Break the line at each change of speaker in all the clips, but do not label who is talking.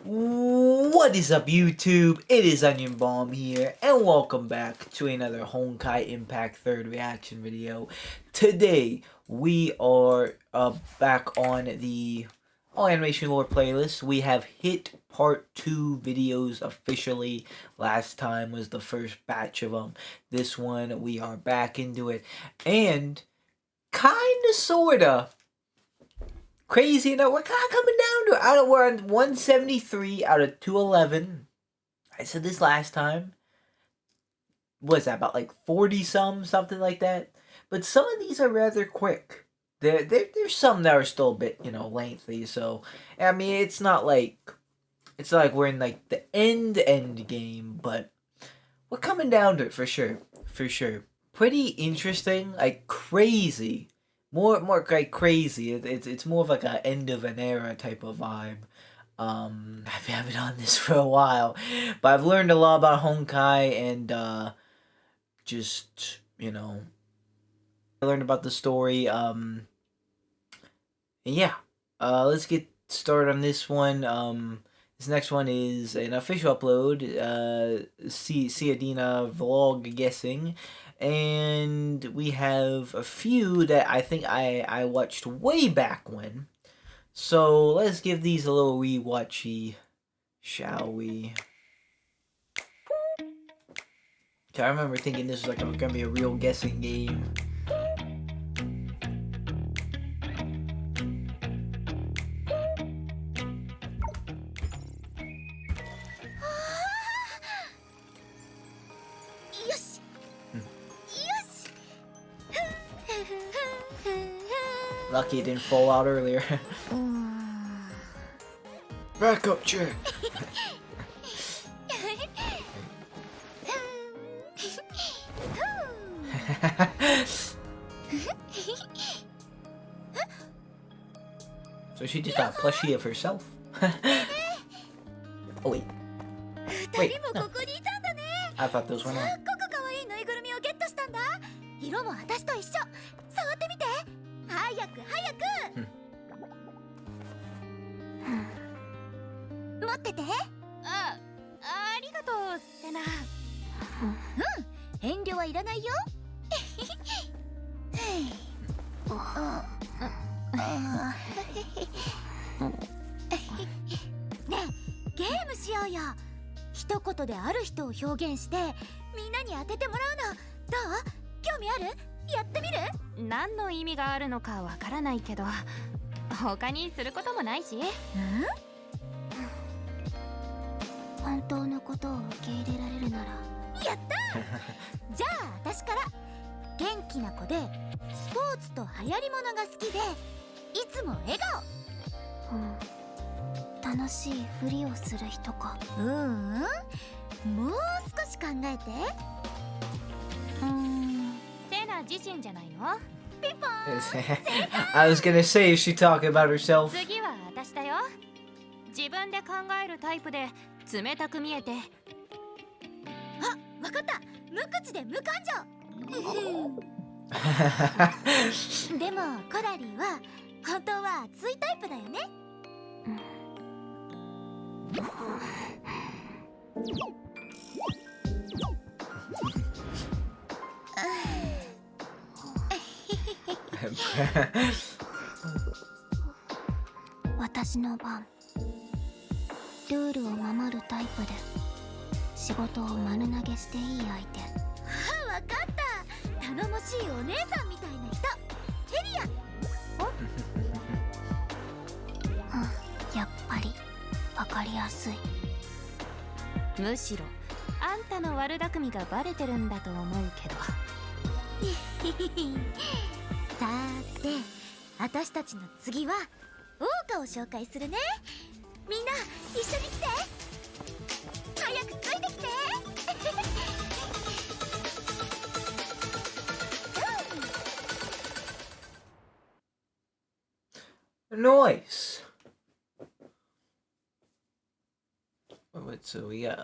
What is up, YouTube? It is Onion Bomb here, and welcome back to another Honkai Impact third reaction video. Today, we are back on the All Animation Lore playlist. We have hit part 2 videos officially. Last time was the first batch of them. This one, we are back into it. And, kinda, sorta, crazy enough, we're kind of coming down to it. We're on 173 out of 211. I said this last time. What's that, about like 40 something like that? But some of these are rather quick. There's some that are still a bit, lengthy. So, I mean, it's not like we're in like the end game, but we're coming down to it for sure. Pretty interesting, like crazy. More like crazy. It's more of like a end of an era type of vibe. I've been on this for a while, but I've learned a lot about Honkai and just I learned about the story. And yeah, let's get started on this one. This next one is an official upload. Ciadina vlog guessing. And we have a few that I think I watched way back when. So let's give these a little rewatchy, shall we? I remember thinking this was like gonna be a real guessing game. Lucky it didn't fall out earlier. Backup check. So she just got a plushie of herself. Oh wait. Wait. No. I thought those were not.
何の意味があるのかわからないけど、他にすることもないし。
本当のことを受け入れられるならやったじゃあ私から元気な子でスポーツと流行り物が好きでいつも笑顔、楽しいふりをする人か。もう少し考えて。
セナ自身じゃないの？
ピンポーン
I was gonna say, is she talking about herself?
次は私だよ。自分で考えるタイプで冷たく見えて。
あ、わかった。無口で無感情。でもコラリーは本当は熱いタイプだよね。私の番。ルールを守るタイプで仕事を丸投げしていい相手。あ、わかった。頼もしいお姉さんみたいな人。ヘリア。やっぱりわかりやすい。
むしろあんたの悪巧みがバレてるんだと思うけど。さーて、私たちの次は桜花を紹介するね。みんな一緒に来て。早くついてきて。
Nice. So we got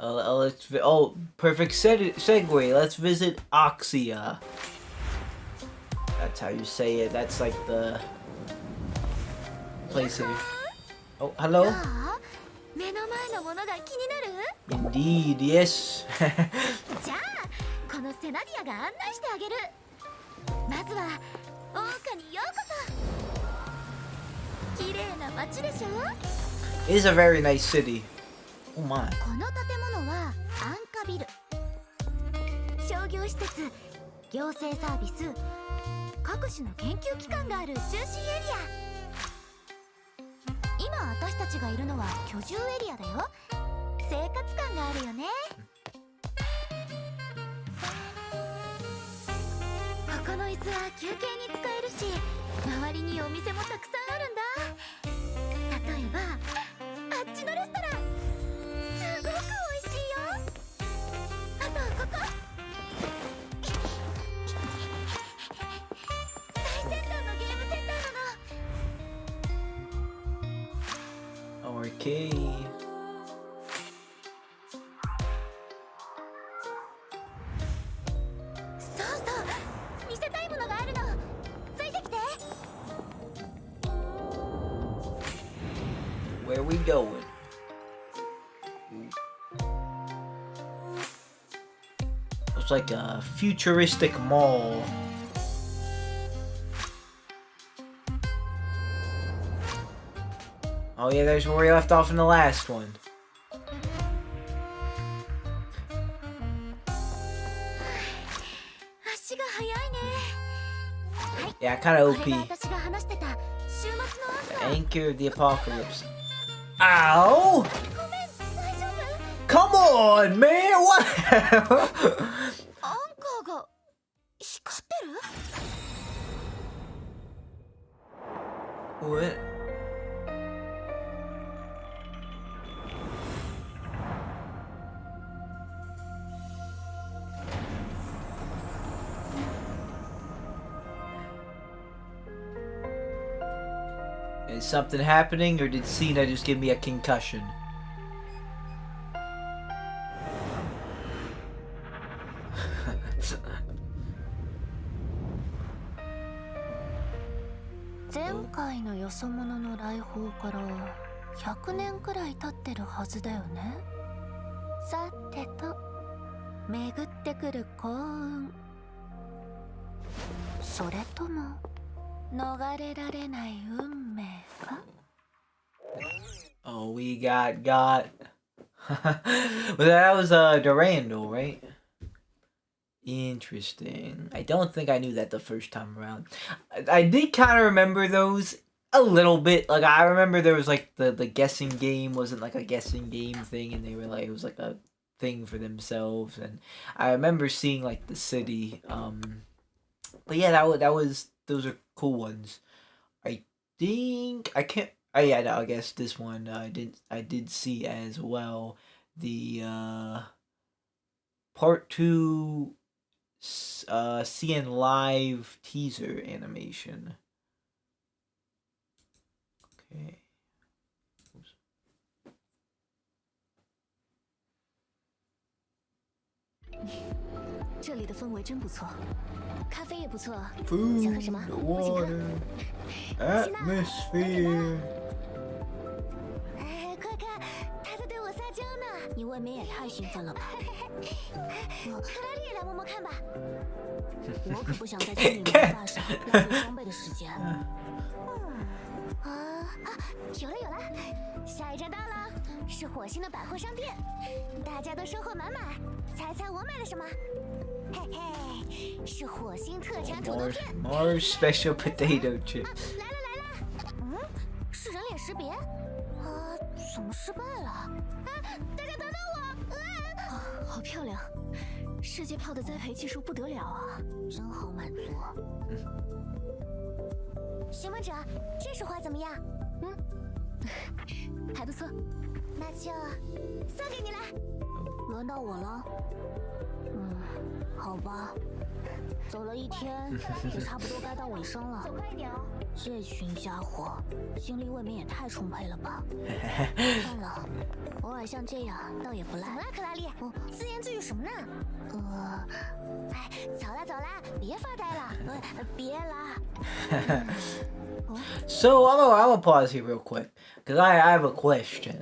perfect segue. Let's visit Oxia. That's how you say it. That's like the place here. Oh, hello.
目の前
前のものが気になる？
Indeed, yes.
じゃあこのセナディアが案内してあげる。まずは桜花にようこそ。綺麗な街でしょ。
It is a very nice city. Oh my.
この建物はアンカビル。商業施設、行政サービス、各種の研究機関がある中心エリア。今私たちがいるのは居住エリアだよ。生活感があるよね。ここの椅子は休憩に使えるし、周りにお店もたくさんあるんだ。例えばあっちのレストラン、すごく美味しいよ。あとここ、最先端のゲームセンターなの。
Okay.
そうそう、見せたいものがあるの。ついてきて。
Where we going? Looks like a futuristic mall. Oh yeah, there's where we left off in the last one.
足が速いね。はい。
Yeah, kind of
これが
OP.
私が話してた週末のアンカー。
Anchor of the apocalypse. Ow!
ごめん、大丈夫？
Come on, man! What?
アンカーが光ってる？
What? Is something happening, or did Cena just give me a concussion?
前回のよそ者の来訪から100年くらい経ってるはずだよね。さてと、巡ってくる幸運、それとも逃れられない運命か？
Oh, we got. Well, that was Durandal, right? Interesting. I don't think I knew that the first time around. I did kind of remember those a little bit. Like, I remember there was like the guessing game wasn't like a guessing game thing, and they were like, it was like a thing for themselves. And I remember seeing like the city. But yeah, that was those are cool ones. I think I can't. Oh yeah, no, I guess this one I did see as well. The part 2 CN live teaser animation. Okay. Oops.
这里的氛围真不错，咖啡也不错。
Food,
想喝什么？我请客。
water, atmosphere.
哎，快看，他在对我撒娇呢。
你未免也太兴奋了吧！
克拉丽也来摸摸看吧。
我可不想在精灵魔法上浪费双倍的时间。
有了有了，下一站到了，是火星的百货商店，大家都收获满满。猜猜我买了什么？嘿嘿，是火星特产土豆
More,
片。
more special potato chips.
来了来了，是人脸识别。怎么失败了？大家等等我！
好漂亮，世界炮的栽培技术不得了啊，真好满足。
询问者，这束花怎么样？
还不错。
那就送给你了。
轮到我了。好吧，走了一天，也差不多该到尾声了。走快点哦！这群家伙，精力未免也太充沛了吧？算了，偶尔像这样倒也不赖。怎么了，克拉丽？自言自语什么呢？哎，走啦走啦，别发呆了，别啦。
So I'm gonna pause here real quick because I have a question.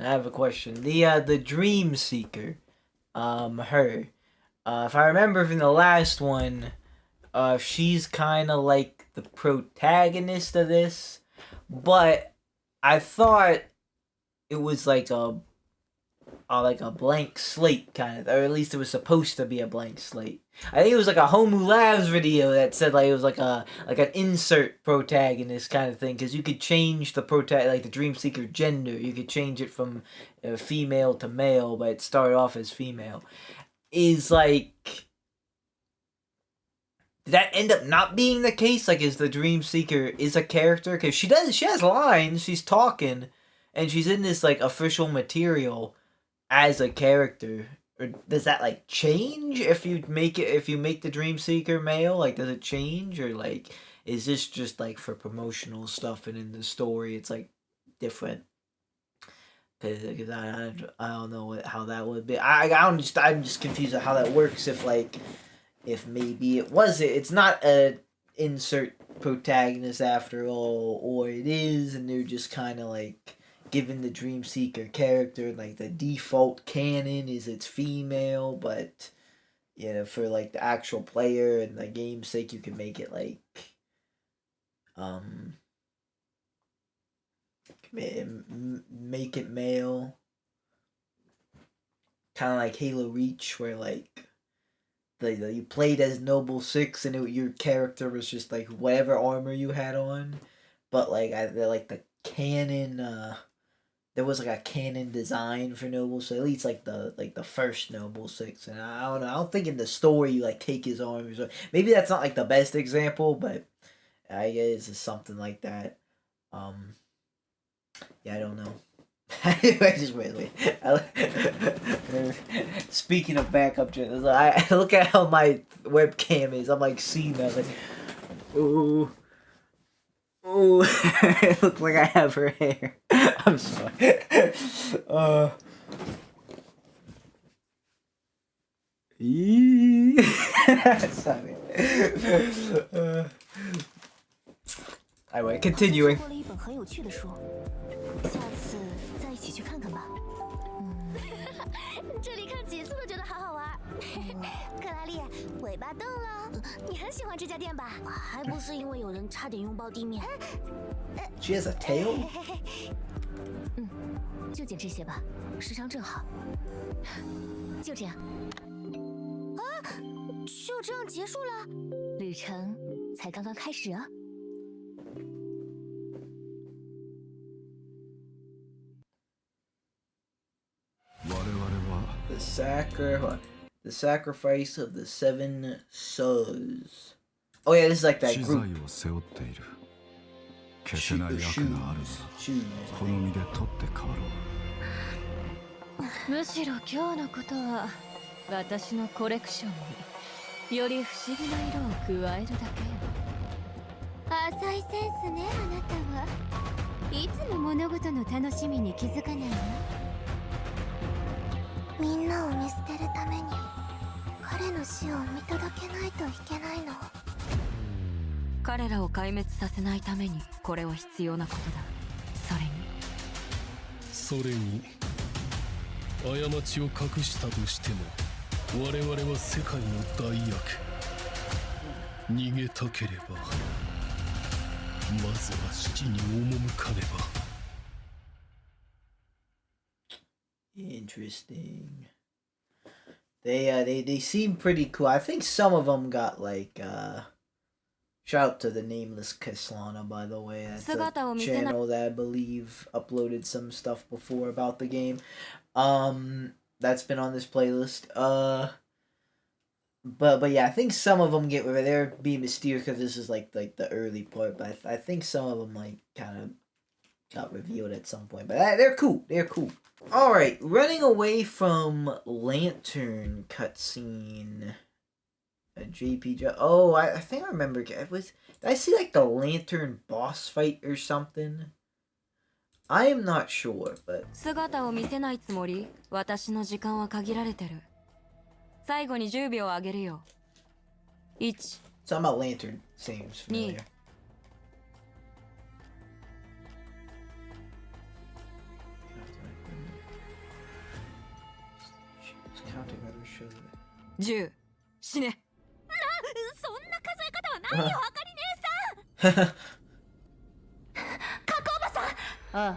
The Dream Seeker, her. If I remember from the last one, she's kind of like the protagonist of this, but I thought it was like a blank slate kind of, or at least it was supposed to be a blank slate. I think it was like a Homu Labs video that said like it was like an insert protagonist kind of thing, because you could change the like the Dream Seeker gender. You could change it from female to male, but it started off as female. Is like, did that end up not being the case? Like, is the Dream Seeker is a character? Because she has lines, she's talking, and she's in this like official material as a character. Or does that like change if you make the Dream Seeker male? Like, does it change, or like is this just like for promotional stuff and in the story it's like different? Because I don't know how that would be. I'm just confused at how that works. If maybe it's not a insert protagonist after all, or it is, and they're just kind of like given the Dream Seeker character, like the default canon is it's female, but for like the actual player and the game's sake, you can make it like make it male, kind of like Halo Reach, where like you played as Noble 6 and your character was just like whatever armor you had on, but like the canon there was like a canon design for Noble, so at least like the first Noble 6, and I don't know, I don't think in the story you like take his armors, or maybe that's not like the best example, but I guess it's something like that. Yeah, I don't know. Just wait. Speaking of backup channels, I look at how my webcam is. I'm like seeing that, like, ooh, it looks like I have her hair. I'm sorry. Sorry. Anyway, continuing.
下次再一起去看看吧。这里看几次都觉得好好玩。克拉丽，尾巴动了，你很喜欢这家店吧？还不是因为有人差点拥抱地面。
She has a tail?
就剪这些吧，时长正好。就这样。啊，就这样结束了？旅程才刚刚开始啊。
The sacrifice of the 7 Suns. Oh yeah, this is like that group. Shoes.
むしろ今日のことは私のコレクションにより不思議な色を加えるだけ。
浅いセンスね、あなたはいつも物事の楽しみに気づかないわ。
みんなを見捨てるために彼の死を見届けないといけないの。
彼らを壊滅させないためにこれは必要なことだ。
それに過ちを隠したとしても我々は世界の大悪。逃げたければまずは死に赴かねば。
Interesting. They seem pretty cool. I think some of them got like shout out to the Nameless Kislana, by the way. That's a channel that I believe uploaded some stuff before about the game. That's been on this playlist. But yeah, I think some of them they're being mysterious because this is like the early part. But I think some of them like kind of got revealed at some point. But they're cool. They're cool. All right, running away from Lantern cutscene. A JP. Oh, I think I remember. It was. Did I see like the Lantern boss fight or something? I am not sure, but.
姿を見せないつもり。私の時間は限られてる。最後に10秒あげるよ。1
Something about Lantern seems familiar. Counting other shows.
10死ね。
そんな数え方はないよ、あかり姉さん。加工馬さん。
ああ。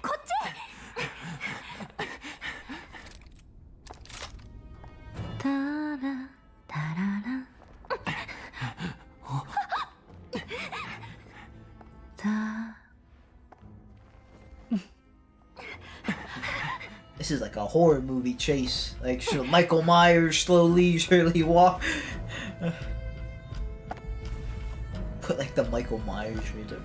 こっち。
タラタララタ
This is like a horror movie chase. Like Michael Myers slowly, surely walk. Put like the Michael Myers music.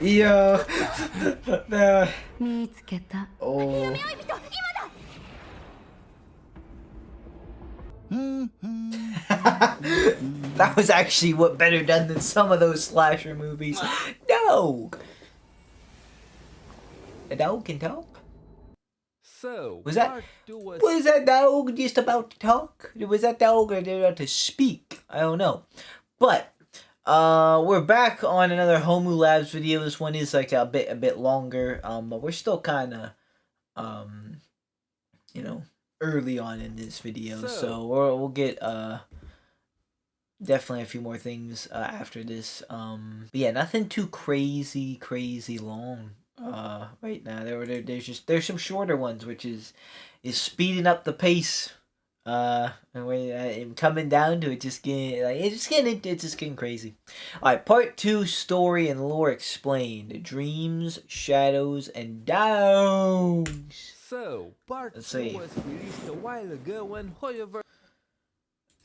Yo.
見つけた。
Oh. That was actually what better done than some of those slasher movies. Dog. A dog can talk?
So,
Was that
part 2 was
was that dog just about to talk? Was that dog about to speak? I don't know. But we're back on another Homu Labs video. This one is like a bit longer. But we're still kinda you know, early on in this video. So we'll get definitely a few more things after this. But yeah, nothing too crazy long right now. There's some shorter ones, which is speeding up the pace. And we're coming down to it, it's just getting crazy. All right, part 2, story and lore explained. Dreams, shadows, and dogs.
So, part
Let's
2
see.
was released a while ago when Hoyoverse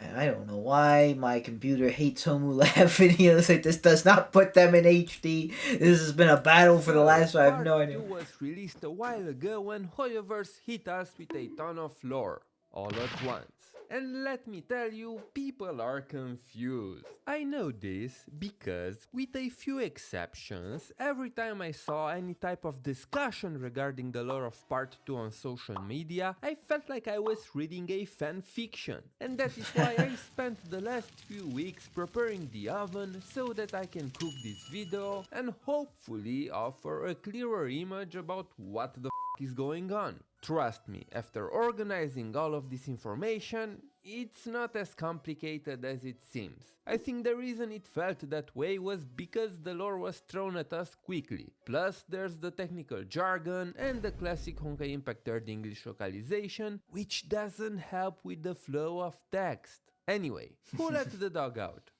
And I don't know why my computer hates Homu Lab videos. Like, this does not put them in HD. This has been a battle for the last one. I have no idea.
Part 2 was released a while ago when Hoyoverse hit us with a ton of lore, all at once. And let me tell you, people are confused. I know this because, with a few exceptions, every time I saw any type of discussion regarding the lore of part 2 on social media, I felt like I was reading a fan fiction. And that is why I spent the last few weeks preparing the oven so that I can cook this video and hopefully offer a clearer image about what the is going on. Trust me, after organizing all of this information, it's not as complicated as it seems. I think the reason it felt that way was because the lore was thrown at us quickly. Plus, there's the technical jargon and the classic Honkaiimpact 3rd English localization, which doesn't help with the flow of text. Anyway, who let the dog out?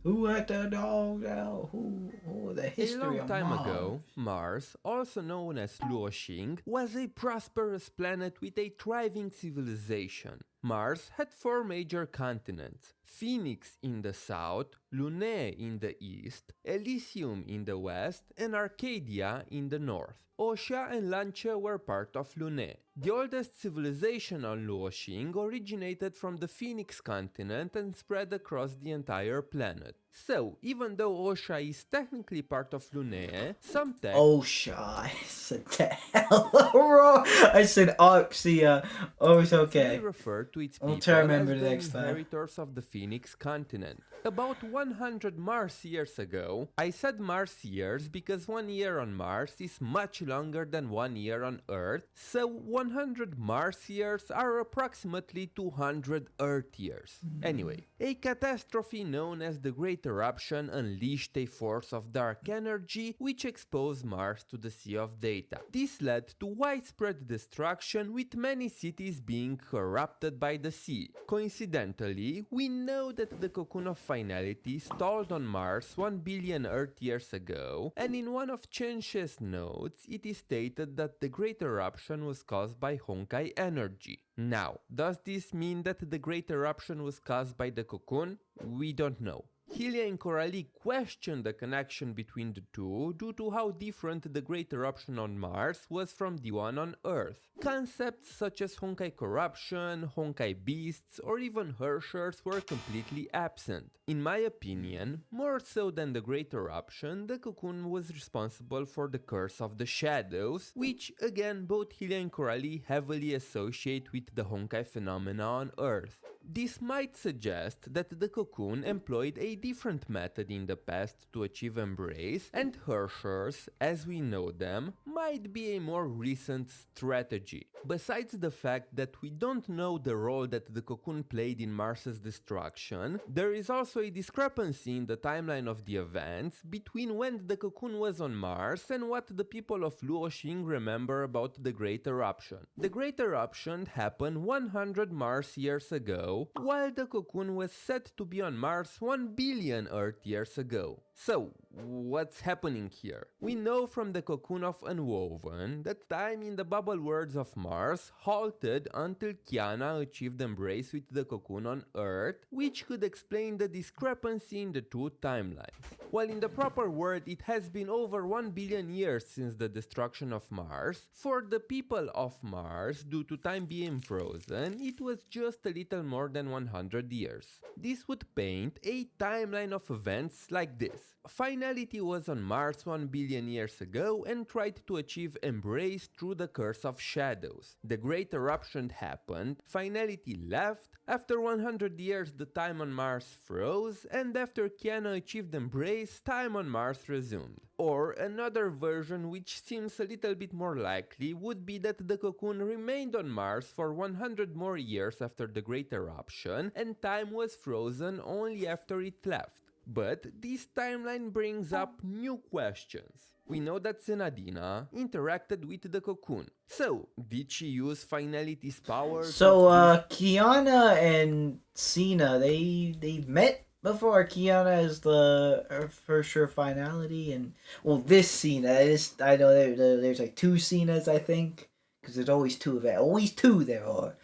Who let the dog out? Who the
A
history
long
of
time
Mars.
ago, Mars, also known as Luoxing, was a prosperous planet with a thriving civilization. Mars had 4 major continents: Phoenix in the south, Lunae in the east, Elysium in the west, and Arcadia in the north. Oshia and Lancia were part of Lunae. The oldest civilization on Luoxing originated from the Phoenix continent and spread across the entire planet. So, even though Oshia is technically part of Lunae, some tech
Osha. I said the hell wrong. I said Oxia. Oh, it's
may
okay.
refer to its
I'll
people
try to remember
as
the
the
next time.
inheritors of the Phoenix continent. About 100 Mars years ago, I said Mars years because 1 year on Mars is much longer than 1 year on Earth, so 100 Mars years are approximately 200 Earth years. Anyway, a catastrophe known as the Great Great Eruption unleashed a force of dark energy which exposed Mars to the Sea of Data. This led to widespread destruction, with many cities being corrupted by the sea. Coincidentally, we know that the Cocoon of Finality stalled on Mars 1 billion Earth years ago, and in one of Chenche's notes it is stated that the Great Eruption was caused by Honkai energy. Now, does this mean that the Great Eruption was caused by the Cocoon? We don't know. Hylia and Coralie questioned the connection between the two due to how different the Great Eruption on Mars was from the one on Earth. Concepts such as Honkai corruption, Honkai beasts, or even Herschers were completely absent. In my opinion, more so than the Great Eruption, the Cocoon was responsible for the Curse of the Shadows, which again both Hylia and Coralie heavily associate with the Honkai phenomena on Earth. This might suggest that the Cocoon employed a different method in the past to achieve embrace, and Herschers, as we know them, might be a more recent strategy. Besides the fact that we don't know the role that the Cocoon played in Mars's destruction, there is also a discrepancy in the timeline of the events between when the Cocoon was on Mars and what the people of Luoxing remember about the Great Eruption. The Great Eruption happened 100 Mars years ago, while the Cocoon was said to be on Mars 1 billion Earth years ago. So, what's happening here? We know from the Cocoon of Unwoven that time in the bubble worlds of Mars halted until Kiana achieved embrace with the Cocoon on Earth, which could explain the discrepancy in the two timelines. While in the proper world it has been over 1 billion years since the destruction of Mars, for the people of Mars, due to time being frozen, it was just a little more than 100 years. This would paint a timeline of events like this. Finality was on Mars 1 billion years ago and tried to achieve embrace through the Curse of Shadows. The Great Eruption happened, Finality left, after 100 years the time on Mars froze, and after Kiana achieved embrace, time on Mars resumed. Or another version, which seems a little bit more likely, would be that the Cocoon remained on Mars for 100 more years after the Great Eruption, and time was frozen only after it left. But this timeline brings up new questions. We know that Senadina interacted with the Cocoon. So, did she use Finality's powers?
So, Kiana and Cena, they met before. Kiana is for sure Finality, and well, this Cena is, I know there's like two Cenas, I think. Because there's always two of it. Always two there are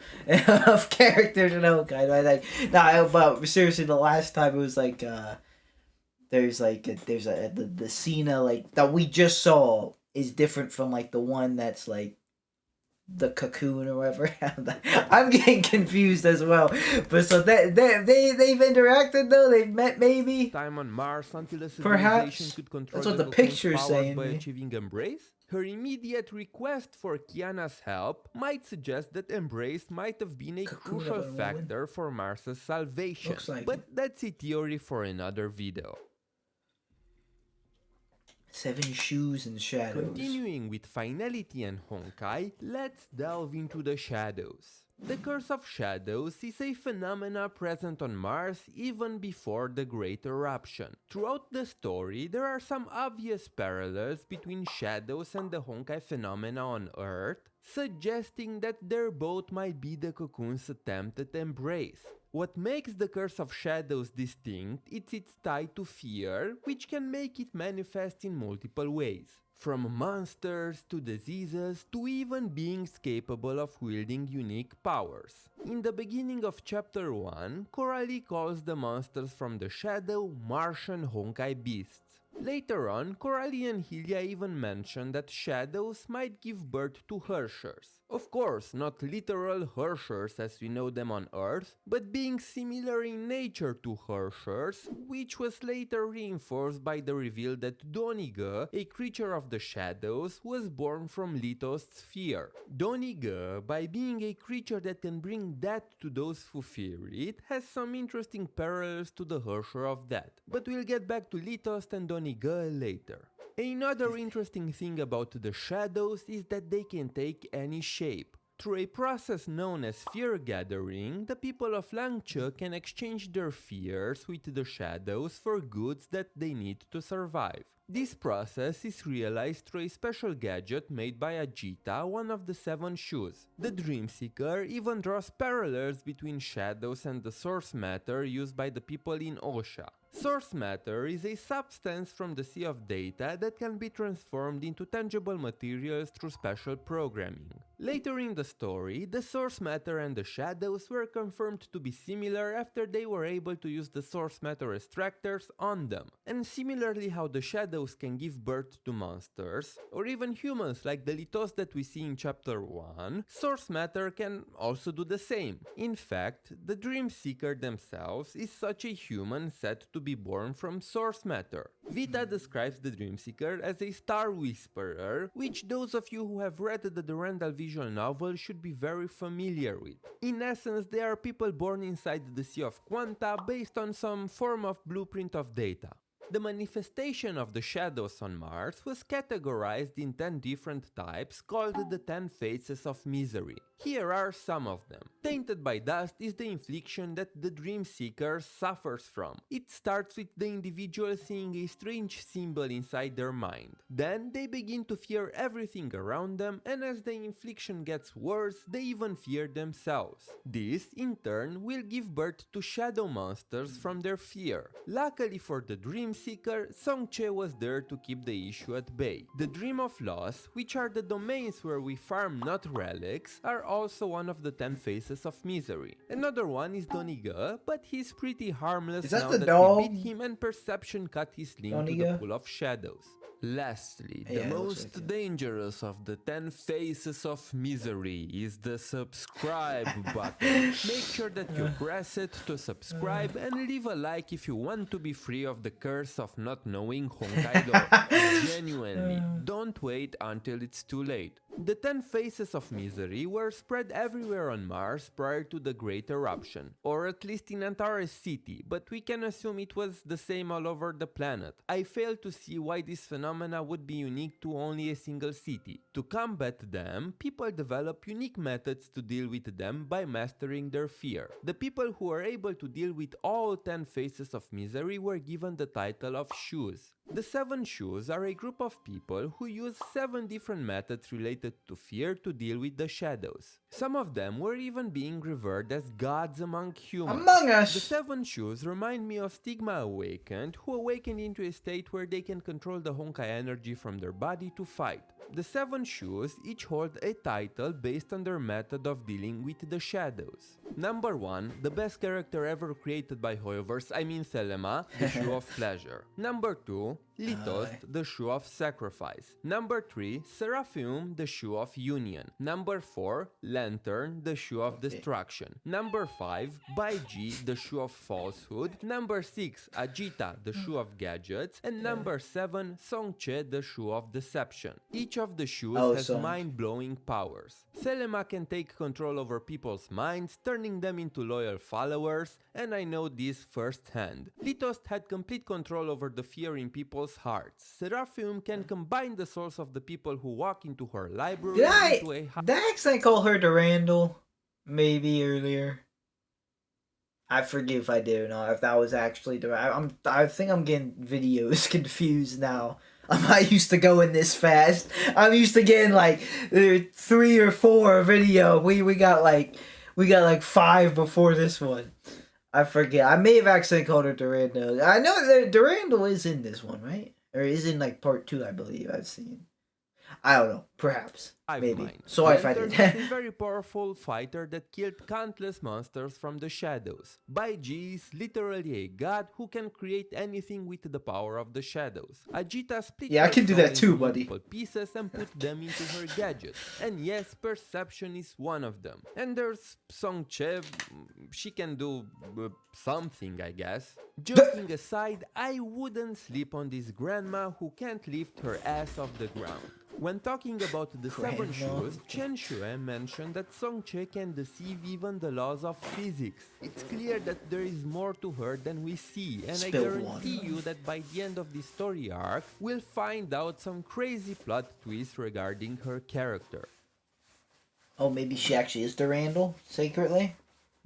of characters in Honkai. But seriously, the last time it was like there's the Cena like that we just saw is different from like the one that's like the Cocoon or whatever. I'm getting confused as well. But so they've interacted though. They've met maybe.
Time on Mars until a civilization
Perhaps.
could control
That's what the
Cocoon's
picture's
powers
saying.
by achieving embrace. Her immediate request for Kiana's help might suggest that embrace might have been a
Cocoon
crucial
of Unwoven.
factor for Mars's salvation.
Looks like
But that's a theory for another video.
7 Shoes and Shadows.
Continuing with Finality and Honkai, let's delve into the shadows. The Curse of Shadows is a phenomena present on Mars even before the Great Eruption. Throughout the story, there are some obvious parallels between shadows and the Honkai phenomena on Earth, suggesting that they both might be the Cocoon's attempt at embrace. What makes the Curse of Shadows distinct is its tie to fear, which can make it manifest in multiple ways. From monsters to diseases to even beings capable of wielding unique powers. In the beginning of chapter 1, Coralie calls the monsters from the shadow Martian Honkai beasts. Later on, Coralie and Hylia even mention that shadows might give birth to Herschers. Of course, not literal Herschers as we know them on Earth, but being similar in nature to Herschers, which was later reinforced by the reveal that Donige, a creature of the shadows, was born from Lithos's fear. Donige, by being a creature that can bring death to those who fear it, has some interesting parallels to the Herscher of Death. But we'll get back to Lithos and Donige later. Another interesting thing about the shadows is that they can take any shape. Through a process known as fear gathering, the people of Langcha can exchange their fears with the shadows for goods that they need to survive. This process is realized through a special gadget made by Ajita, one of the 7 shoes. The Dreamseeker even draws parallels between shadows and the source matter used by the people in Osha. Source matter is a substance from the sea of data that can be transformed into tangible materials through special programming. Later in the story, the source matter and the shadows were confirmed to be similar after they were able to use the source matter extractors on them. And similarly how the shadows can give birth to monsters, or even humans like the Litos that we see in chapter 1, source matter can also do the same. In fact, the Dreamseeker themselves is such a human said to be born from source matter. Vita describes the Dreamseeker as a star whisperer, which those of you who have read the Durandal visual novel should be very familiar with. In essence, they are people born inside the Sea of Quanta based on some form of blueprint of data. The manifestation of the shadows on Mars was categorized in 10 different types called the 10 Faces of Misery. Here are some of them. Tainted by dust is the infliction that the Dreamseeker suffers from. It starts with the individual seeing a strange symbol inside their mind. Then they begin to fear everything around them, and as the infliction gets worse, they even fear themselves. This, in turn, will give birth to shadow monsters from their fear. Luckily for the Dreamseeker, Songche was there to keep the issue at bay. The Dream of Loss, which are the domains where we farm not relics, are also one of the 10 Faces of Misery. Another one is Doniga, but he's pretty harmless now that we beat him and Perception cut his link to the Pool of Shadows. Lastly, the most dangerous of the 10 Faces of Misery is the subscribe button. Make sure that you press it to subscribe and leave a like if you want to be free of the curse of not knowing Honkai lore. Genuinely, don't wait until it's too late. The 10 Faces of Misery were spread everywhere on Mars prior to the Great Eruption, or at least in Antares City, but we can assume it was the same all over the planet. I fail to see why this phenomena would be unique to only a single city. To combat them, people develop unique methods to deal with them by mastering their fear. The people who are able to deal with all 10 Faces of Misery were given the title of Shoes. The 7 Shoes are a group of people who use 7 different methods related to fear to deal with the shadows. Some of them were even being revered as gods among humans.
Among Us!
The 7 Shoes remind me of Stigma Awakened, who awaken into a state where they can control the Honkai energy from their body to fight. The 7 Shoes each hold a title based on their method of dealing with the shadows. Number 1, the best character ever created by Hoyoverse, I mean Selema, the Shoe of Pleasure. Number 2, Litost, the Shoe of Sacrifice. Number 3, Seraphim, the Shoe of Union. Number 4, Lantern, the Shoe of Destruction. Number 5, Baiji, the Shoe of Falsehood. Number 6, Ajita, the Shoe of Gadgets. And number 7, Songche, the Shoe of Deception. Each of the shoes has mind-blowing powers. Selema can take control over people's minds, turning them into loyal followers, and I know this firsthand. Litost had complete control over the fear in people's hearts. Seraphim can combine the souls of the people who walk into her library into a...
Did I actually call her Durandal? Maybe earlier. I forget if I did or not, if that was actually I think I'm getting videos confused now. I'm not used to going this fast. I'm used to getting like 3 or 4 video. We got like 5 before this one. I forget. I may have actually called her Durandal. I know that Durandal is in this one, right? Or is in like part 2, I believe I've seen. I don't know. Perhaps. Maybe. Sorry if I did.
a very powerful fighter that killed countless monsters from the shadows. Baiji is literally a god who can create anything with the power of the shadows. Ajita split
I can do that too,
into
buddy.
multiple pieces and put them into her gadgets. And yes, Perception is one of them. And there's Songche. She can do something, I guess. Joking aside, I wouldn't sleep on this grandma who can't lift her ass off the ground. When talking about the 7 Shoes, Chen Shue mentioned that Songche can deceive even the laws of physics. It's clear that there is more to her than we see, and I guarantee you that by the end of this story arc, we'll find out some crazy plot twists regarding her character.
Oh, maybe she actually is Durandal secretly.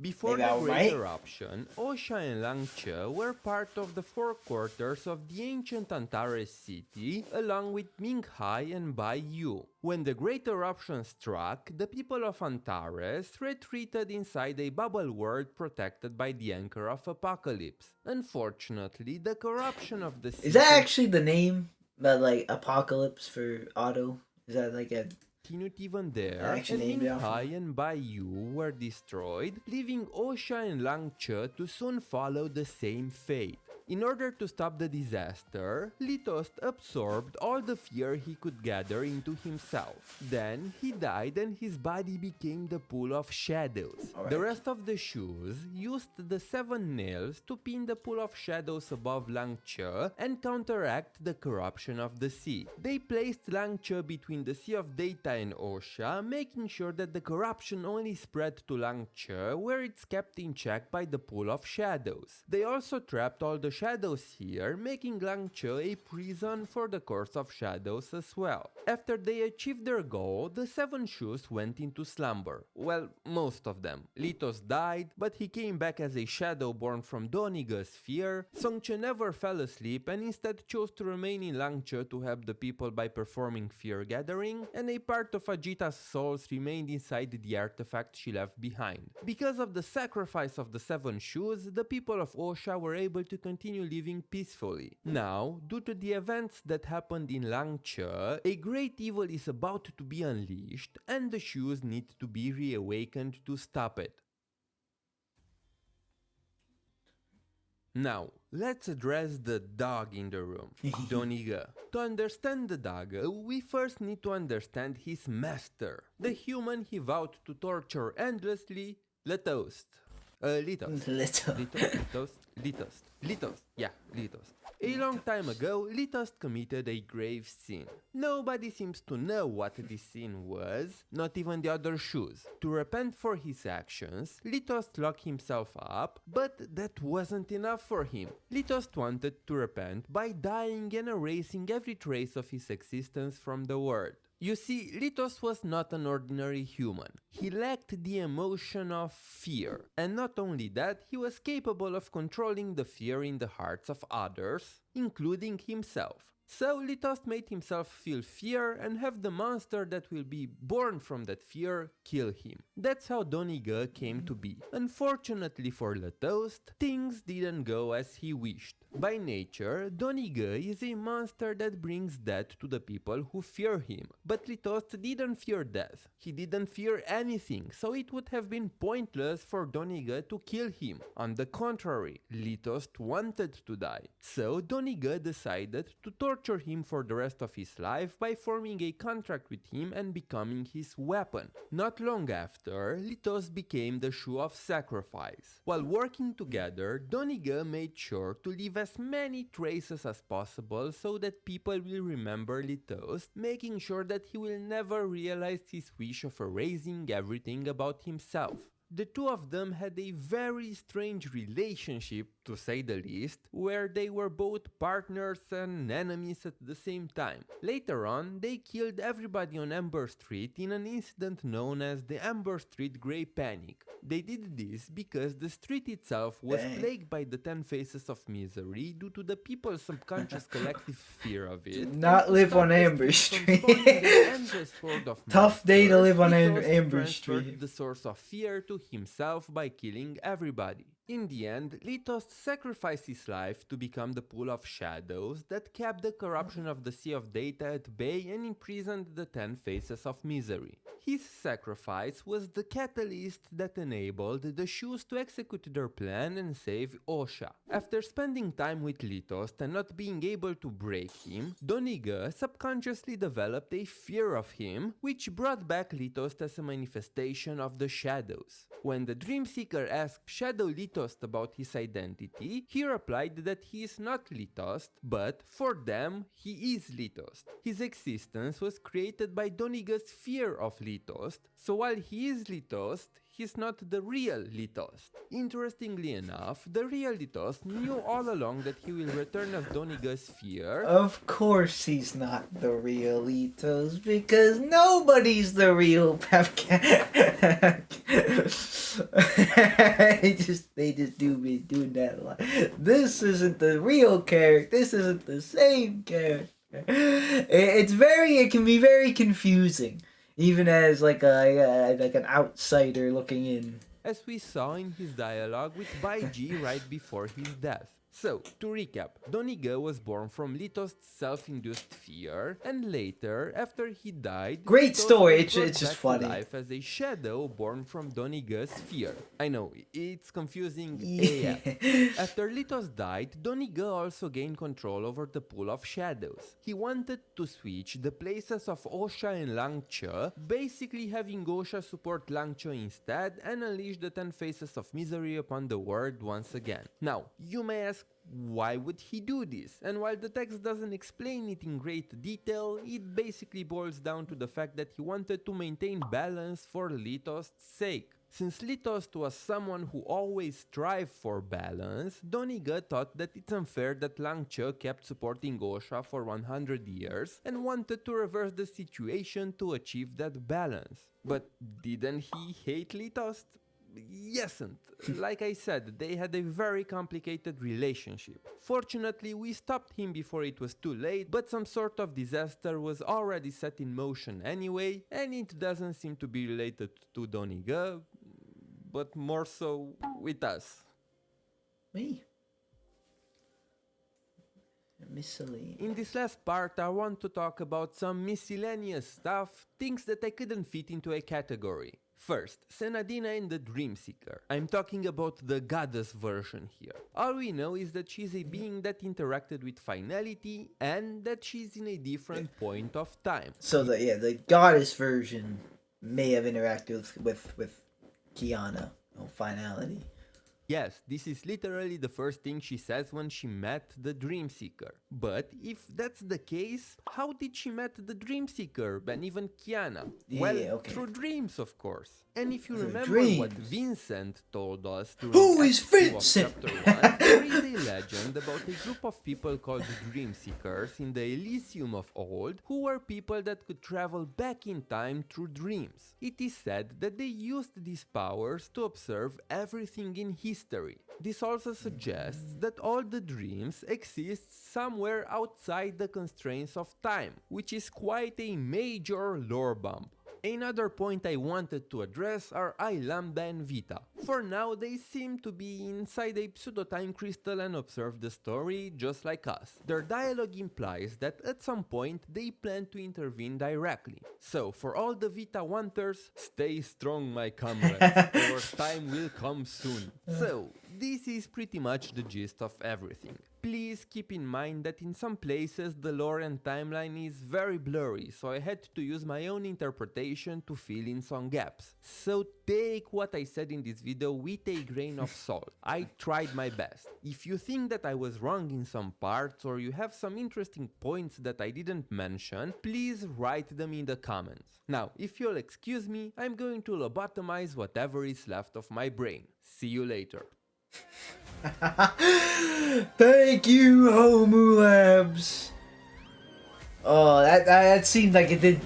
Before
Maybe
the
I was
Great
right.
Eruption, Osha and Langcha were part of the four quarters of the ancient Antares city, along with Minghai and Baiyu. When the Great Eruption struck, the people of Antares retreated inside a bubble world protected by the Anchor of Apocalypse. Unfortunately, the corruption of the
Is that
city
actually the name? That like Apocalypse for Otto? Is that like a
continued even there,
actually
and
named after?
Minghai and Baiyu were destroyed, leaving Osha and Langcha to soon follow the same fate. In order to stop the disaster, Litost absorbed all the fear he could gather into himself. Then he died and his body became the pool of shadows.
Alright.
The rest of the shoes used the 7 nails to pin the pool of shadows above Langcha and counteract the corruption of the sea. They placed Langcha between the Sea of Data and Osha, making sure that the corruption only spread to Langcha, where it's kept in check by the pool of shadows. They also trapped all the shadows here, making Langcha a prison for the course of shadows as well. After they achieved their goal, the 7 shoes went into slumber. Well, most of them. Litos died, but he came back as a shadow born from Doniga's fear. Songche never fell asleep and instead chose to remain in Langcha to help the people by performing fear gathering, and a part of Ajita's souls remained inside the artifact she left behind. Because of the sacrifice of the 7 shoes, the people of Osha were able to continue living peacefully. Now, due to the events that happened in Langcha, a great evil is about to be unleashed, and the shoes need to be reawakened to stop it. Now, let's address the dog in the room, Doniga. To understand the dog, we first need to understand his master, the human he vowed to torture endlessly, Litost. Litost. A long time ago, Litost committed a grave sin. Nobody seems to know what this sin was, not even the other shoes. To repent for his actions, Litost locked himself up, but that wasn't enough for him. Litost wanted to repent by dying and erasing every trace of his existence from the world. You see, Litos was not an ordinary human. He lacked the emotion of fear. And not only that, he was capable of controlling the fear in the hearts of others, including himself. So Litos made himself feel fear and have the monster that will be born from that fear kill him. That's how Doniga came to be. Unfortunately for Litos, things didn't go as he wished. By nature, Doniga is a monster that brings death to the people who fear him. But Litos didn't fear death. He didn't fear anything, so it would have been pointless for Doniga to kill him. On the contrary, Litos wanted to die. So Doniga decided to torture him for the rest of his life by forming a contract with him and becoming his weapon. Not long after, Litos became the shoe of sacrifice. While working together, Doniga made sure to leave as many traces as possible so that people will remember Litos, making sure that he will never realize his wish of erasing everything about himself. The two of them had a very strange relationship, to say the least, where they were both partners and enemies at the same time. Later on, they killed everybody on Amber Street in an incident known as the Amber Street Grey Panic. They did this because the street itself was plagued by the 10 faces of misery due to the people's subconscious collective fear of it.
Not live on Amber Street. Tough day to live on Amber Street.
The source of fear to himself by killing everybody. In the end, Litos sacrificed his life to become the pool of shadows that kept the corruption of the Sea of Data at bay and imprisoned the 10 faces of misery. His sacrifice was the catalyst that enabled the shoes to execute their plan and save Osha. After spending time with Litos and not being able to break him, Doniga subconsciously developed a fear of him, which brought back Litos as a manifestation of the shadows. When the Dreamseeker asked Shadow Litos about his identity, he replied that he is not Litos, but for them, he is Litos. His existence was created by Doniga's fear of Litos, so while he is Litos, he's not the real Litost. Interestingly enough, the real Litost knew all along that he will return as Doniga's sphere.
Of course he's not the real Ethos, because nobody's the real Pepcat. they just do me doing that a lot. This isn't the real character. This isn't the same character. It can be very confusing, even as like an outsider looking in.
As we saw in his dialogue with Baiji right before his death. So, to recap, Doniga was born from Litost's self-induced fear, and later, after he died,
Great
Litos
story,
was
it's
brought
just
back to
funny.
life as a shadow born from Doniga's fear. I know, it's confusing
Yeah.
AF. After Litos died, Doniga also gained control over the pool of shadows. He wanted to switch the places of Osha and Langcha, basically having Osha support Langcha instead and unleash the 10 faces of misery upon the world once again. Now, you may ask, why would he do this? And while the text doesn't explain it in great detail, it basically boils down to the fact that he wanted to maintain balance for Litost's sake. Since Litost was someone who always strived for balance, Doniga thought that it's unfair that Langcha kept supporting Osha for 100 years and wanted to reverse the situation to achieve that balance. But didn't he hate Litost? Yesn't. Like I said, they had a very complicated relationship. Fortunately, we stopped him before it was too late, but some sort of disaster was already set in motion anyway, and it doesn't seem to be related to Doniga, but more so with us.
Me? Miscellaneous.
In this last part, I want to talk about some miscellaneous stuff, things that I couldn't fit into a category. First, Senadina and the Dreamseeker. I'm talking about the goddess version here. All we know is that she's a being that interacted with finality and that she's in a different point of time.
So the goddess version may have interacted with Kiana. No finality.
Yes, this is literally the first thing she says when she met the Dreamseeker. But if that's the case, how did she met the Dreamseeker and even Kiana? Through dreams, of course. And if you remember what Vincent told us during
Who is
Act 2 of
Vincent?
Chapter 1, there is a legend about a group of people called Dreamseekers in the Elysium of old, who were people that could travel back in time through dreams. It is said that they used these powers to observe everything in history. This also suggests that all the dreams exist somewhere outside the constraints of time, which is quite a major lore bump. Another point I wanted to address are I Lambda and Vita. For now, they seem to be inside a pseudo-time crystal and observe the story just like us. Their dialogue implies that at some point they plan to intervene directly. So, for all the Vita wanters, stay strong my comrades, your time will come soon. So, this is pretty much the gist of everything. Please keep in mind that in some places the lore and timeline is very blurry, so I had to use my own interpretation to fill in some gaps. So take what I said in this video with a grain of salt. I tried my best. If you think that I was wrong in some parts or you have some interesting points that I didn't mention, please write them in the comments. Now, if you'll excuse me, I'm going to lobotomize whatever is left of my brain. See you later.
Thank you, Homu Labs. Oh, that seemed like it did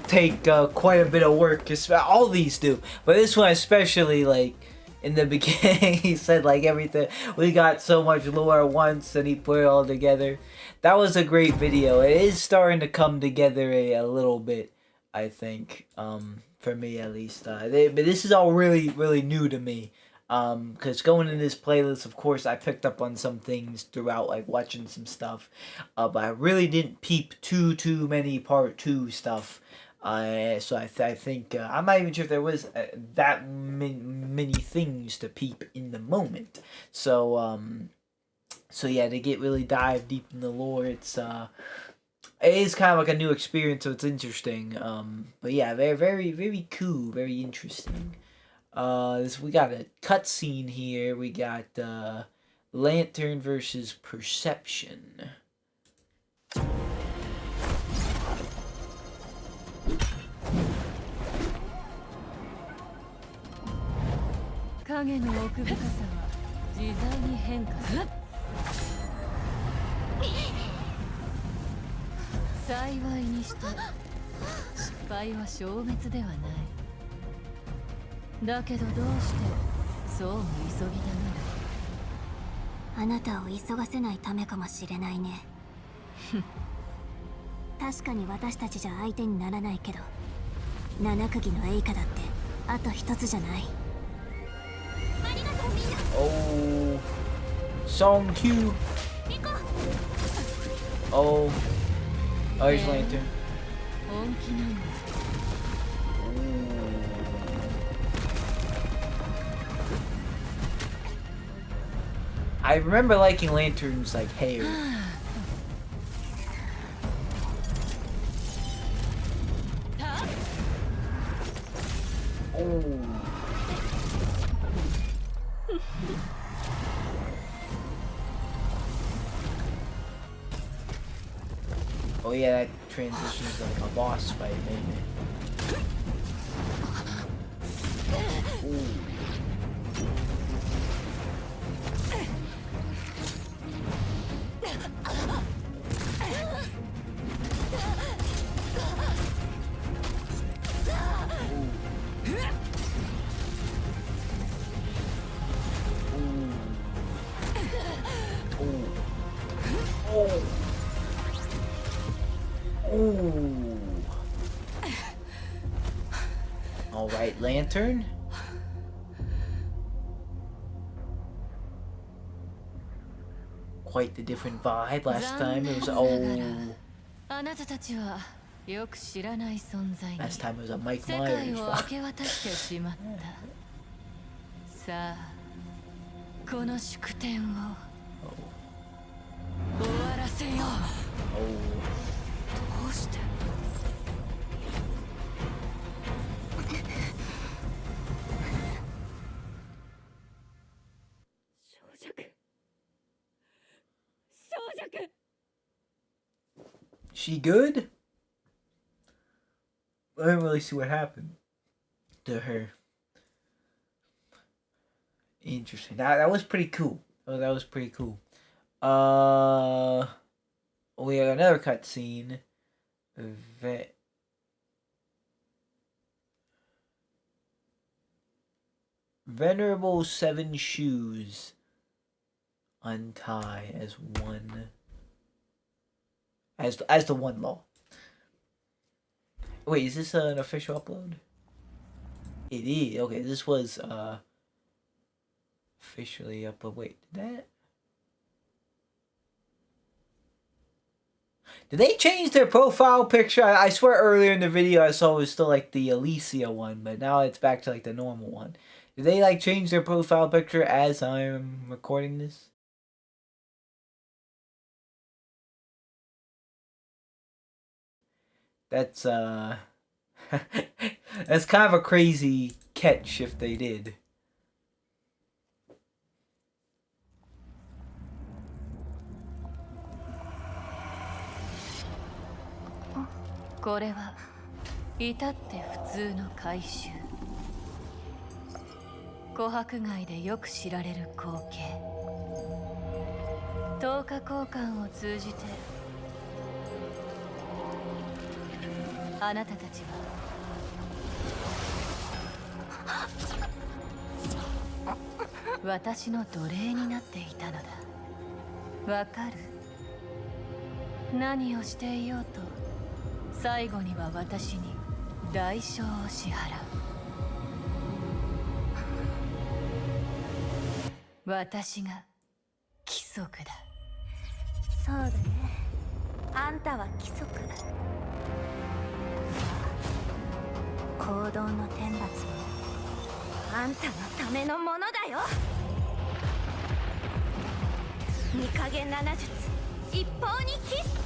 take quite a bit of work. All these do, but this one especially. Like in the beginning, he said like everything. We got so much lore at once, and he put it all together. That was a great video. It is starting to come together a little bit, I think. For me at least. But this is all really new to me. Because going in this playlist, of course, I picked up on some things throughout, like watching some stuff, but I really didn't peep too many part 2 stuff, so I think, I'm not even sure if there was that many things to peep in the moment, so yeah, to get really dive deep in the lore, it is kind of like a new experience, so it's interesting, but yeah, very cool, very interesting. We got a cutscene here. We got Lantern versus Perception.
影の奥深さは自在に変化する。幸いにして失敗は消滅ではない。だけどどうしてそうも急ぎたがる。
あなたを急がせないためかもしれないね。確かに私たちじゃ相手にならないけど、七釘のエイカだってあと一つじゃない。ありがとうみんな。
Oh, song Q. Oh, oh, here's Lantern.
本気なんだ。
I remember liking Lantern's like hair. Oh. Oh yeah, that transitions like a boss fight, maybe. Ooh. Ooh. All right, Lantern. Quite the different vibe. Last time it was last time it was a Mike Myers vibe.
さあ、この祝典を終わらせよう。どうして？She
good? I didn't really see what happened to her. Interesting. That was pretty cool. Oh, that was pretty cool. We have another cutscene. Venerable Seven Shoes untie as one. As the one law. Wait, is this an official upload? It is. Okay, this was officially upload. Wait, did they change their profile picture? I swear earlier in the video I saw it was still like the Alicia one, but now it's back to like the normal one. Did they like change their profile picture as I'm recording this? That's that's kind of a crazy catch if they did.
This is 至って普通の回収。琥珀街でよく知られる光景。10日交換を通じてあなたたちは私の奴隷になっていたのだ。わかる？何をしていようと最後には私に代償を支払う。私が規則だ。
そうだね。あんたは規則。行動の天罰もあんたのためのものだよ。御影七術一方にキス。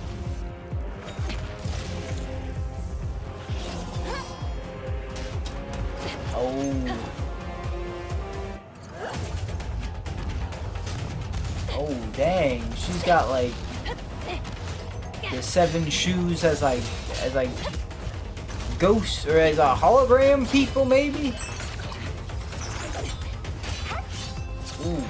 Oh dang, she's got like the 7 shoes as like ghosts or as a hologram people maybe? Ooh.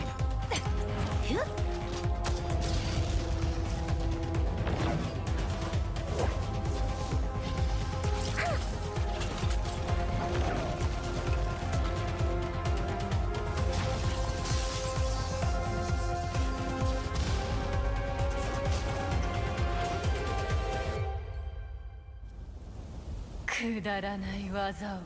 くだらない技を。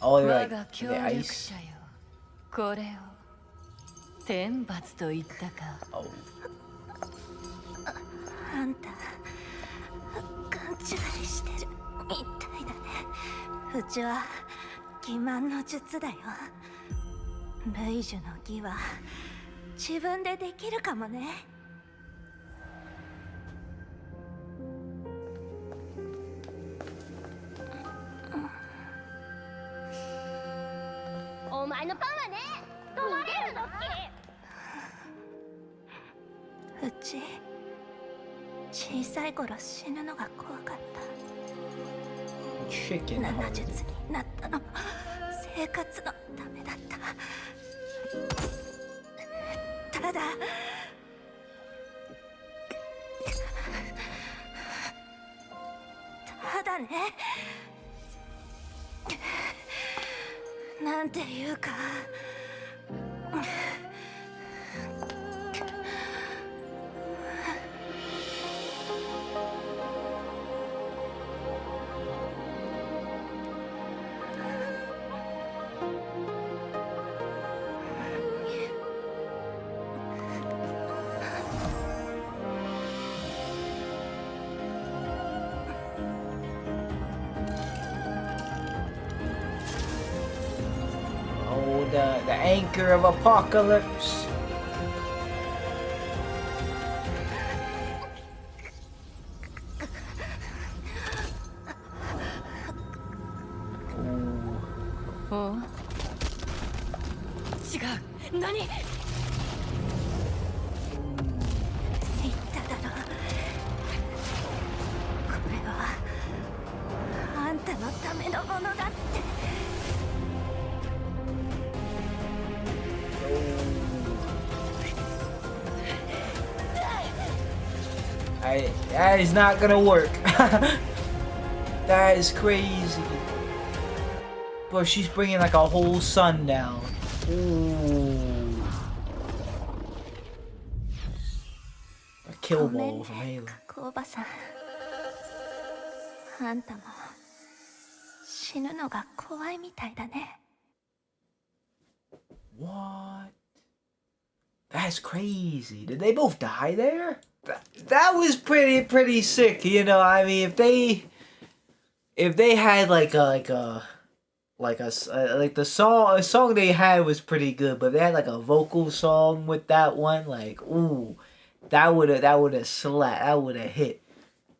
Oh, they're
我
like
が
the
協力
ice.
者よ、これを天罰と言ったか。
Oh.
あんた勘違いしてるみたいだね。うちは欺瞞の術だよ。類樹の儀は自分でできるかもね。
お前のパンはね、止まれるのっ
うち小さい頃死ぬのが怖かった。
Chicken
7
hearted.
術になったのも生活のためだった。ただね、なんていうか
Oh, the anchor of apocalypse. Ooh.
おう、違う、何。
言っただろ。これはあんたのためのものだって。
That is not gonna work. That is crazy. Bro, she's bringing like a whole sun down. Ooh. A kill ball from Halo.
おばさん、あんたも死ぬのが怖いみたいだね。
What? That's crazy. Did they both die there? That was pretty sick. You know, I mean, if they had like the song they had was pretty good, but they had like a vocal song with that one, like ooh, that would have slapped, that would have hit.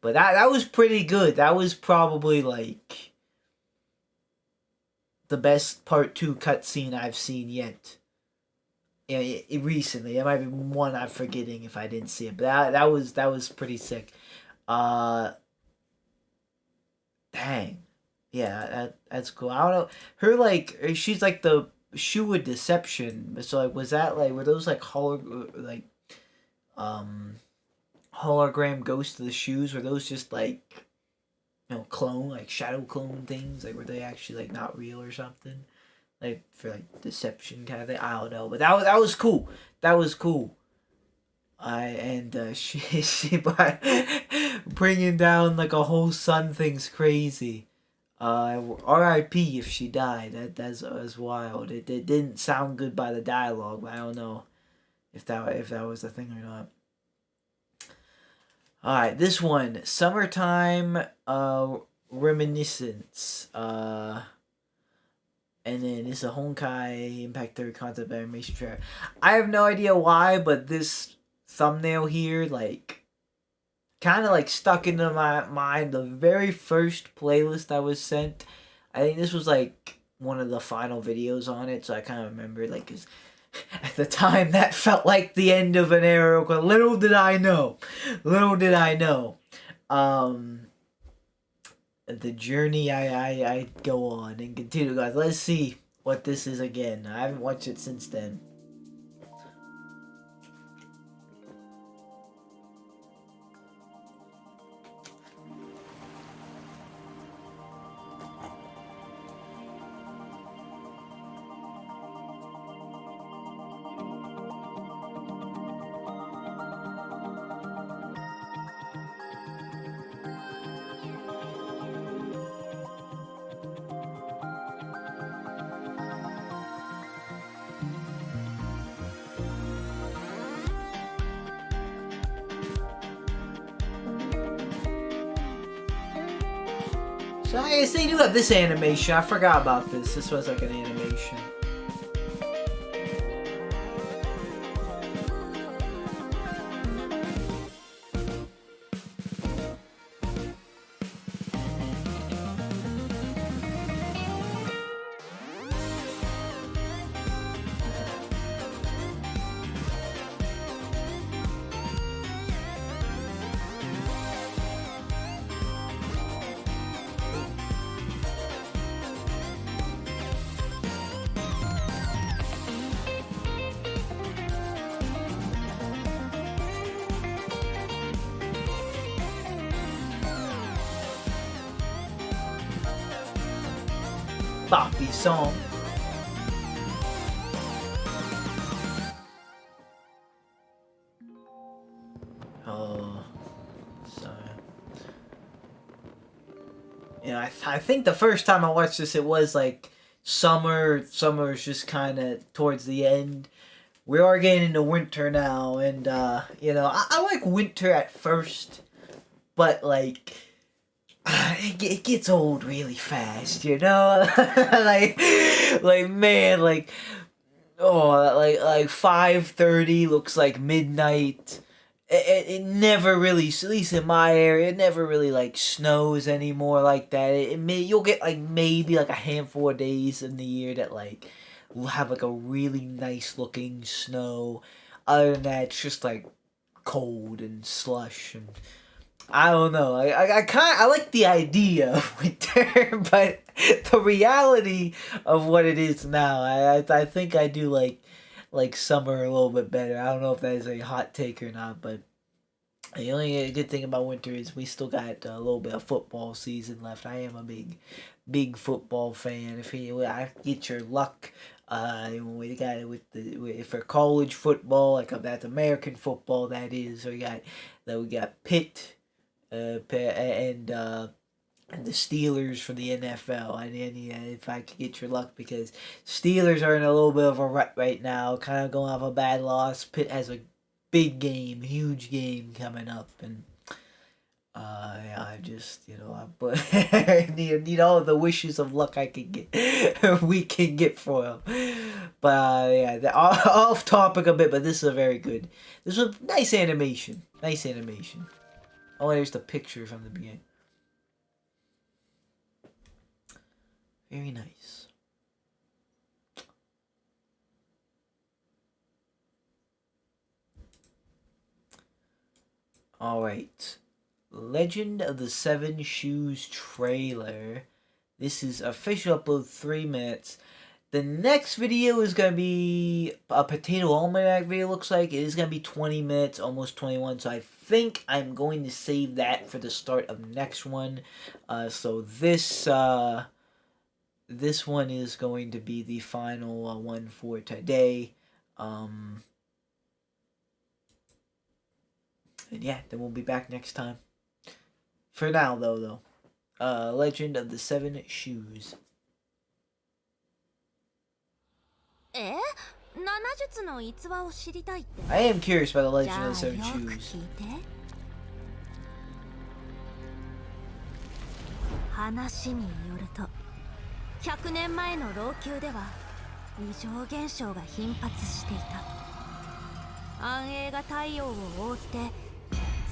But that was pretty good. That was probably like the best part 2 cutscene I've seen yet. Yeah, recently. It might be one I'm forgetting if I didn't see it, but that was pretty sick. Dang. Yeah, that's cool. I don't know. Her like she's like the shoe of deception. So like was that like were those like hologram ghosts of the shoes? Were those just like clone like shadow clone things? Like were they actually like not real or something? Like for like deception kind of thing. I don't know, but that was cool. That was cool. She by bringing down like a whole sun thing's crazy. R.I.P. if she died. That's wild. It didn't sound good by the dialogue, but I don't know if that was the thing or not. All right, this one, summertime reminiscence. And then it's a Honkai Impact 3 concept animation trailer. I have no idea why, but this thumbnail here, like, kind of like stuck into my mind. The very first playlist I was sent, I think this was like one of the final videos on it, so I kind of remember like, cause At the time, that felt like the end of an era. Little did I know. Little did I know. The journey I go on and continue, guys. Let's see what this is again. I haven't watched it since then. So I guess they do have this animation. I forgot about this. This was like an animation. Boppy song. Oh, sorry. You know, I think the first time I watched this, it was like summer. Summer's just kind of towards the end. We are getting into winter now, and you know, I like winter at first, but like. It gets old really fast, you know. like man, like 5:30 looks like midnight. It never really, at least in my area, it never really like snows anymore like that. You'll get like maybe like a handful of days in the year that like will have like a really nice looking snow. Other than that, it's just like cold and slush and. I don't know. I like the idea of winter, but the reality of what it is now, I think I do like summer a little bit better. I don't know if that is a hot take or not, but the only good thing about winter is we still got a little bit of football season left. I am a big football fan. If I get your luck, we got it for college football, like that's American football. That is, we got Pitt. And the Steelers for the NFL. And yeah, if I could get your luck, because Steelers are in a little bit of a rut right now, kind of going off a bad loss. Pitt has a huge game coming up, and yeah, I just I need all the wishes of luck I can get, we can get for him. But yeah, off topic a bit, but this is a very good. This was nice animation. Nice animation. Oh, there's the picture from the beginning. Very nice. Alright. Legend of the Seven Shoes trailer. This is official upload 3 minutes. The next video is going to be a Potato Almanac video, looks like. It is going to be 20 minutes, almost 21. So I think I'm going to save that for the start of next one. So this one is going to be the final one for today. And yeah, then we'll be back next time. For now, though. Legend of the Seven Shoes.
7術の逸話を知りたいって。
I am curious about the
じ
Legend
ゃ
of
あ
the
よ
Seven
く
Shoes.
聞いて。話によると、100年前の老朽では異常現象が頻発していた。暗影が太陽を覆って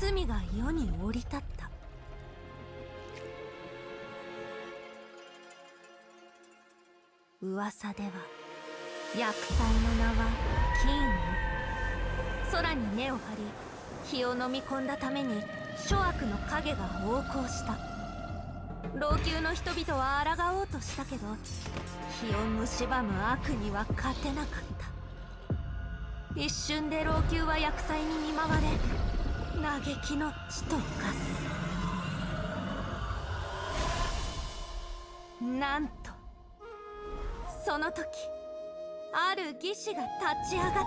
罪が世に降り立った。噂では厄災の名は金雨。空に根を張り火を飲み込んだために諸悪の影が横行した。老朽の人々は抗おうとしたけど、火を蝕む悪には勝てなかった。一瞬で老朽は厄災に見舞われ、嘆きの地と化す。なんとその時、ある義士が立ち上がった。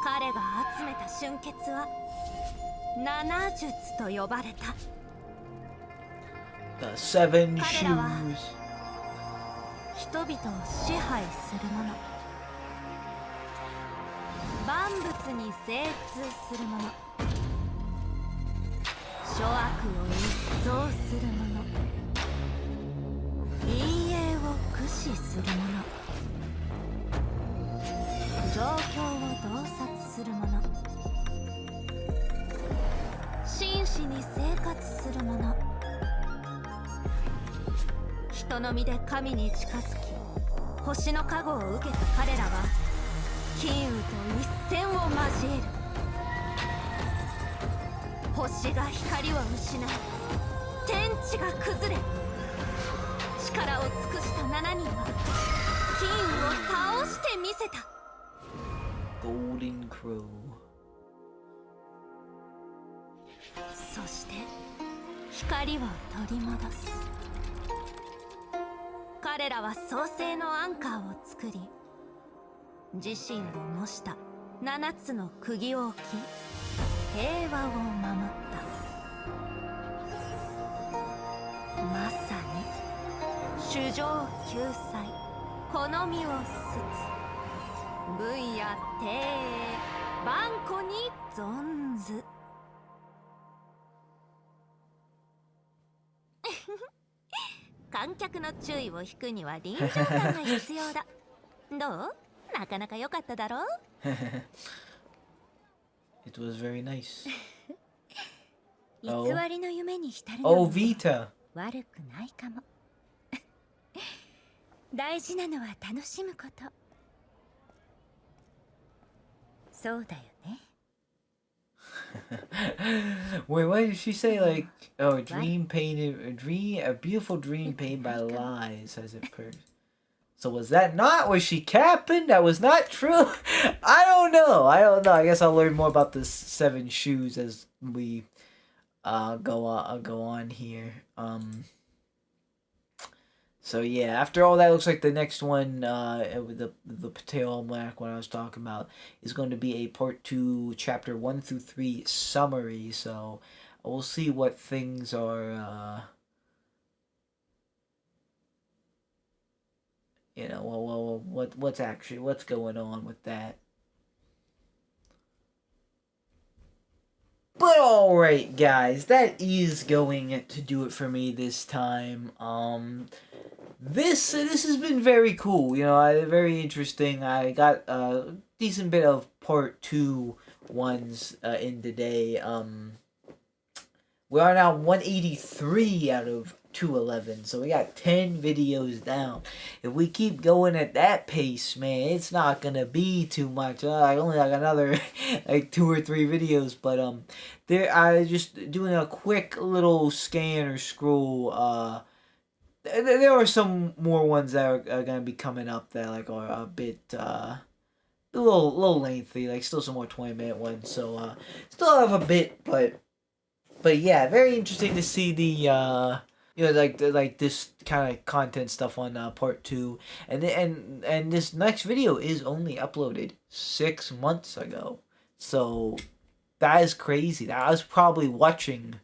彼が集めた瞬血は七術と呼ばれた。
The Seven
彼らは
Shoes.
人々を支配する者、万物に精通する者、諸悪を一掃する者、陰影を駆使する者、状況を洞察する者、真摯に生活する者。人の身で神に近づき星の加護を受けた彼らは金雨と一戦を交える。星が光を失い、天地が崩れ、力を尽くした7人は金雨を倒してみせた。
Golden Crow.
そして光を取り戻す。彼らは創世のアンカーを作り、自身を模した7つの釘を置き、平和を守った。まさに主情救済、好みを捨つ、文や庭営、万古に存ず。観客の注意を引くには臨場感が必要だ。どう？なかなか良かっただろう？
It was very nice.
偽りの夢に浸る
Oh,
のも
Vita.
悪くないかも。大事なのは楽しむこと。そうだよね。
Wait, what did she say? Like, oh, a dream painted, a beautiful dream painted by lies as it per. So was that not? Was she capping? That was not true. I don't know. I guess I'll learn more about the seven shoes as we go on here. So yeah, after all that, looks like the next one, with the Pateo Almanac, what I was talking about, is going to be a part 2, chapter 1 through 3 summary. So we'll see what things are, what's going on with that. But alright, guys, that is going to do it for me this time. This has been very cool, very interesting. I got a decent bit of part 2 ones in today. We are now 183 out of 211, so we got 10 videos down. If we keep going at that pace, man, it's not gonna be too much. I only got another like 2 or 3 videos, but I just doing a quick little scan or scroll. There are some more ones that are gonna be coming up that are a bit a little lengthy, like still some more 20-minute ones. So still have a bit, but yeah, very interesting to see the like this kind of content stuff on part 2, and this next video is only uploaded 6 months ago. So that is crazy. I was probably watching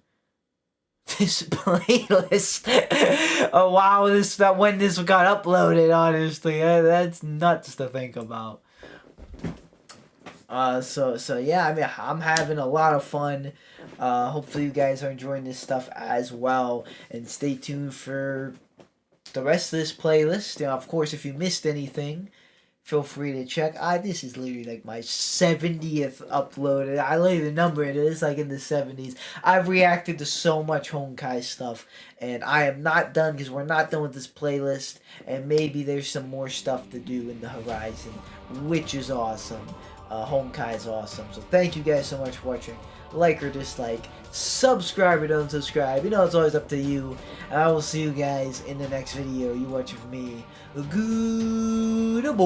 this playlist when this got uploaded. Honestly, that's nuts to think about. So yeah, I mean, I'm having a lot of fun. Hopefully you guys are enjoying this stuff as well, and stay tuned for the rest of this playlist. Of course, if you missed anything, feel free to check. This is literally like my 70th upload. I literally the number it is like in the 70s. I've reacted to so much Honkai stuff, and I am not done because we're not done with this playlist, and maybe there's some more stuff to do in the horizon, which is awesome. Honkai is awesome. So thank you guys so much for watching. Like or dislike, subscribe or don't subscribe. You know, it's always up to you. And I will see you guys in the next video. You watching for me. Goodbye.